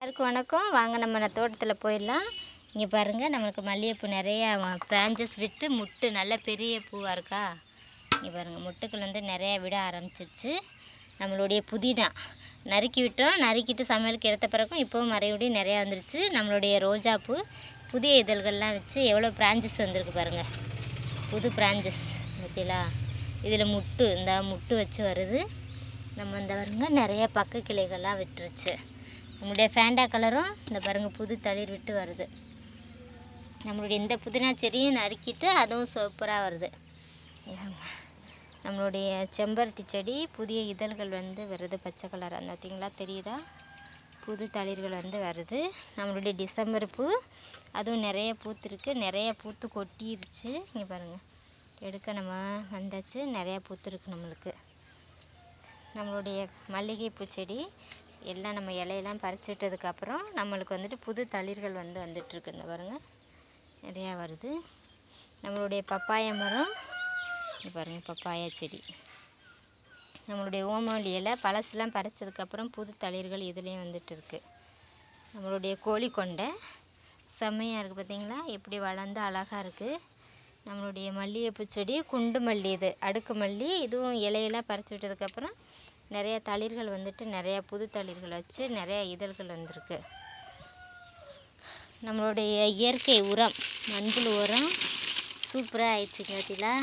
எல்லாருக்கும் வணக்கம். வாங்க நம்ம தோட்டத்தில் போயிடலாம். இங்கே பாருங்கள், நம்மளுக்கு மல்லிகைப்பூ நிறையா பிரான்ச்சஸ் விட்டு முட்டு நல்ல பெரிய பூவாக இருக்கா. இங்கே பாருங்கள், முட்டுக்கள் நிறையா விட ஆரம்பிச்சிருச்சு. நம்மளுடைய புதினா நறுக்கி விட்டோம். நறுக்கிட்டு சமையலுக்கு எடுத்த பிறகும் இப்போவும் மறுபடியும் நிறையா வந்துருச்சு. நம்மளுடைய ரோஜாப்பூ புதிய இதழ்கள்லாம் வச்சு எவ்வளோ பிரான்ச்சஸ் வந்திருக்கு பாருங்கள். புது பிரான்ச்சஸ் பார்த்தீங்களா. இதில் முட்டு வச்சு வருது. நம்ம இந்த பாருங்க நிறைய பக்க கிளைகள்லாம் விட்டுருச்சு. நம்மளுடைய ஃபேண்டா கலரும் இந்த பாருங்கள் புது தளிர் விட்டு வருது. நம்மளுடைய இந்த புதினா செடியும் நறுக்கிட்டு அதுவும் சூப்பராக வருது. நம்மளுடைய செம்பருத்தி செடி புதிய இதழ்கள் வருது, பச்சை கலர். அந்த பார்த்தீங்களா, தெரியுதா, புது தளிர்கள் வருது. நம்மளுடைய டிசம்பர் பூ அதுவும் நிறைய பூத்துருக்கு, நிறைய பூத்து கொட்டிருச்சு. இங்கே பாருங்கள், எடுக்க நம்ம வந்தாச்சு, நிறையா பூத்துருக்கு நம்மளுக்கு. நம்மளுடைய மல்லிகைப்பூ செடி எல்லாம் நம்ம இலையெல்லாம் பறிச்சு விட்டதுக்கப்புறம் நம்மளுக்கு புது தளிர்கள் வந்துட்டுருக்கு. இந்த பாருங்கள், நிறையா வருது. நம்மளுடைய பப்பாயா மரம், இது பாருங்கள், பப்பாயா செடி. நம்மளுடைய ஓமவல்லி இலை பழசுலாம் பறிச்சதுக்கப்புறம் புது தளிர்கள் இதுலேயும் வந்துட்டுருக்கு. நம்மளுடைய கோழிக்கொண்டை செம்மையாக இருக்குது பார்த்தீங்களா, எப்படி வளர்ந்து அழகாக இருக்குது. நம்மளுடைய மல்லிகைப்பூ செடி குண்டு மல்லி, இது அடுக்கு மல்லி, இதுவும் இலையெல்லாம் பறிச்சு விட்டதுக்கப்புறம் நிறைய தளிர்கள் நிறையா புது தளிர்கள் வச்சு நிறையா இதழ்கள் வந்திருக்கு. நம்மளுடைய இயற்கை உரம் மண்புழு உரம் சூப்பராக ஆயிடுச்சுங்க. பார்த்தீங்களா,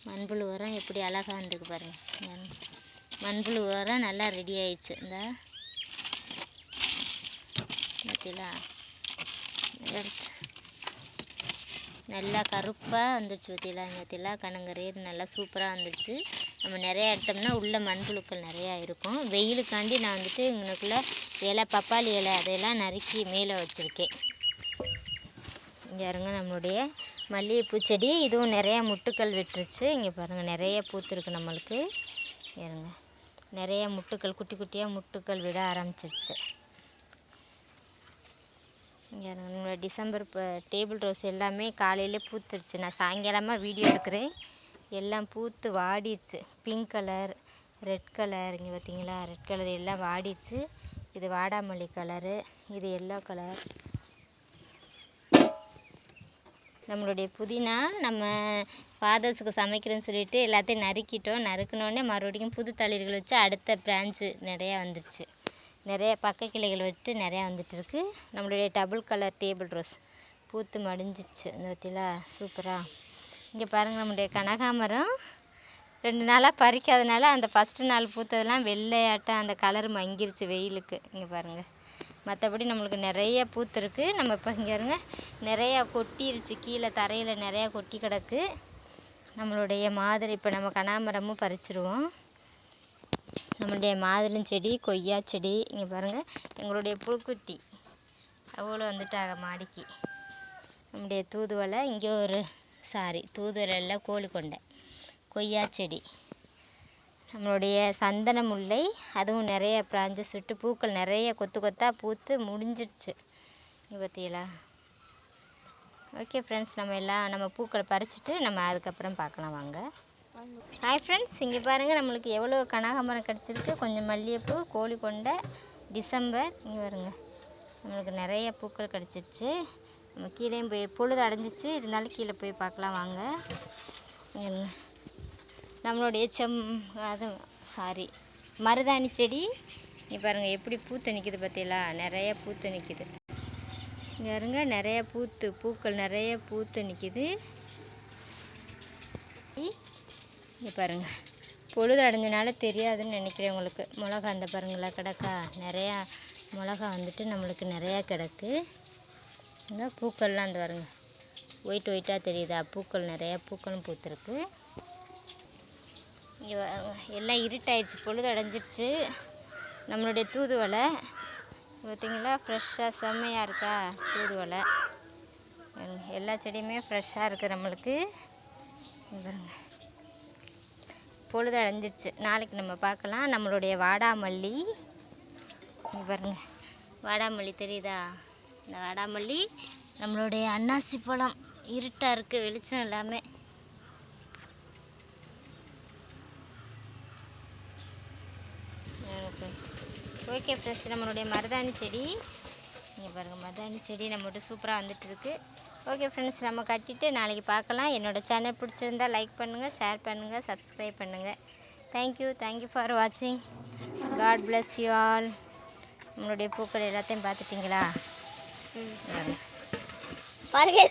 மண்புழு உரம் எப்படி அழகாக வந்துருக்கு பாருங்கள். மண்புழு உரம் நல்லா ரெடி ஆயிடுச்சு. இந்த பார்த்தீங்களா, நல்லா கருப்பாக வந்துடுச்சு. பார்த்தீங்களா, கனங்கரேர் நல்லா சூப்பராக வந்துடுச்சு. நம்ம நிறையா எடுத்தோம்னா உள்ள மண்புழுக்கள் நிறையா இருக்கும். வெயிலுக்காண்டி நான் இங்கனக்குள்ளே இலை, பப்பாளி இலை அதையெல்லாம் நறுக்கி மேலே வச்சுருக்கேன். இங்கே பாருங்க, நம்மளுடைய மல்லிகைப்பூ செடி இதுவும் நிறையா முட்டுக்கள் விட்டுருச்சு. இங்கே பாருங்கள், நிறைய பூத்துருக்கு நம்மளுக்கு. பாருங்க, நிறைய முட்டுக்கள், குட்டி குட்டியாக முட்டுக்கள் விட ஆரம்பிச்சிருச்சு. இங்கே நம்மளோட டிசம்பர் டேபிள் ரோஸ் எல்லாமே காலையிலே பூத்துருச்சு. நான் சாயங்காலமாக வீடியோ எடுக்கிறேன். எல்லாம் பூத்து வாடிடுச்சு. பிங்க் கலர், ரெட் கலர், இங்கே பார்த்தீங்களா, ரெட் கலர் எல்லாம் வாடிடுச்சு. இது வாடாமல்லி கலரு, இது எல்லோ கலர். நம்மளுடைய புதினா நம்ம ஃபாதர்ஸுக்கு சமைக்கிறேன்னு சொல்லிட்டு எல்லாத்தையும் நறுக்கிட்டோம். நறுக்கினோடனே மறுபடியும் புது தளிர்கள் வச்சு அடுத்த பிரான்ச்சு நிறையா வந்துருச்சு. நிறைய பக்க கிளைகள் விட்டு நிறையா வந்துட்டுருக்கு. நம்மளுடைய டபுள் கலர் டேபிள் ரோஸ் பூத்து மடிஞ்சிடுச்சு. இந்த பார்த்தீங்களா, சூப்பராக. இங்கே பாருங்கள், நம்மளுடைய கனகாமரம் 2 நாளாக பறிக்காதனால அந்த ஃபஸ்ட்டு நாள் பூத்ததெல்லாம் வெள்ளையாட்டம் அந்த கலர் மங்கிருச்சு வெயிலுக்கு. இங்கே பாருங்கள், மற்றபடி நம்மளுக்கு நிறைய பூத்துருக்கு. நம்ம இப்போ இங்கே பாருங்க, நிறையா கொட்டிருச்சு, கீழே தரையில் நிறையா கொட்டி கிடக்கு. நம்மளுடைய மாதுளை இப்போ நம்ம கனகாமரமும் பறிச்சிருவோம். நம்மளுடைய மாதுளம் செடி, கொய்யா செடி, இங்கே பாருங்கள், எங்களுடைய புழுக்குட்டி அவ்வளோ வந்துட்டாங்க மாடிக்கு. நம்முடைய தூதுவளை, இங்கே ஒரு தூதுவளையில் கோழிக்கொண்டை, கொய்யா செடி, நம்மளுடைய சந்தன முல்லை அதுவும் நிறைய பிரான்ச்சஸ் விட்டு பூக்கள் நிறைய கொத்து கொத்தாக பூத்து முடிஞ்சிடுச்சு. பார்த்தீங்களா. ஓகே ஃப்ரெண்ட்ஸ், நம்ம பூக்களை பறிச்சுட்டு நம்ம அதுக்கப்புறம் பார்க்கலாம் வாங்க. ஹாய் ஃப்ரெண்ட்ஸ், இங்கே பாருங்கள், நம்மளுக்கு எவ்வளோ கனகாமரம் கிடச்சிருக்கு. கொஞ்சம் மல்லிகைப்பூ, கோழிக்கொண்டை, டிசம்பர். இங்கே பாருங்க, நம்மளுக்கு நிறைய பூக்கள் கிடச்சிருச்சு. நம்ம கீழேயும் போய் பொழுது அடைஞ்சிச்சு, இருந்தாலும் கீழே போய் பார்க்கலாம் வாங்க. நம்மளுடைய மருதாணி செடி இங்கே பாருங்கள் எப்படி பூத்து நிற்கிது. பார்த்தீங்களா, நிறைய பூத்து நிற்கிது. இங்கே பாருங்க, நிறைய பூக்கள் நிறைய பூத்து நிற்கிது. இங்கே பாருங்கள், பொழுது அடைஞ்சனால தெரியாதுன்னு நினைக்கிறேன் உங்களுக்கு. மிளகா அந்த பாருங்களா கிடக்கா, நிறையா மிளகா நம்மளுக்கு நிறையா கிடக்கு. இந்த பூக்கள்லாம் அந்த பாருங்க, ஒயிட்டாக தெரியுதா, பூக்கள் நிறையா பூக்களும் பூத்துருக்கு. இங்கே எல்லாம் இருட்டாயிடுச்சு, பொழுது அடைஞ்சிடுச்சு. நம்மளுடைய தூதுவளை பார்த்தீங்களா, ஃப்ரெஷ்ஷாக செம்மையாக இருக்கா தூதுவளை. எல்லா செடியுமே ஃப்ரெஷ்ஷாக இருக்குது நம்மளுக்கு. பாருங்க, பொழுது அடைஞ்சிடுச்சு, நாளைக்கு நம்ம பார்க்கலாம். நம்மளுடைய வாடாமல்லி, இங்கே பாருங்க, வாடாமல்லி தெரியுதா, இந்த வாடாமல்லி. நம்மளுடைய அன்னாசி பழம் இருட்டாக இருக்குது, வெளிச்சம் எல்லாமே. ஓகே ஃப்ரெண்ட்ஸ், நம்மளுடைய மருதாணி செடி இங்கே பாருங்கள், மருதாணி செடி நம்மகிட்ட சூப்பராக வந்துட்டுருக்கு. ஓகே ஃப்ரெண்ட்ஸ், நம்ம கட்டிட்டு நாளைக்கு பார்க்கலாம். என்னோடய சேனல் பிடிச்சிருந்தா லைக் பண்ணுங்கள், ஷேர் பண்ணுங்கள், சப்ஸ்கிரைப் பண்ணுங்கள். தேங்க்யூ ஃபார் வாட்சிங். God bless you all. நம்மளுடைய பூக்கள் எல்லாத்தையும் பார்த்துட்டிங்களா? பாருங்க.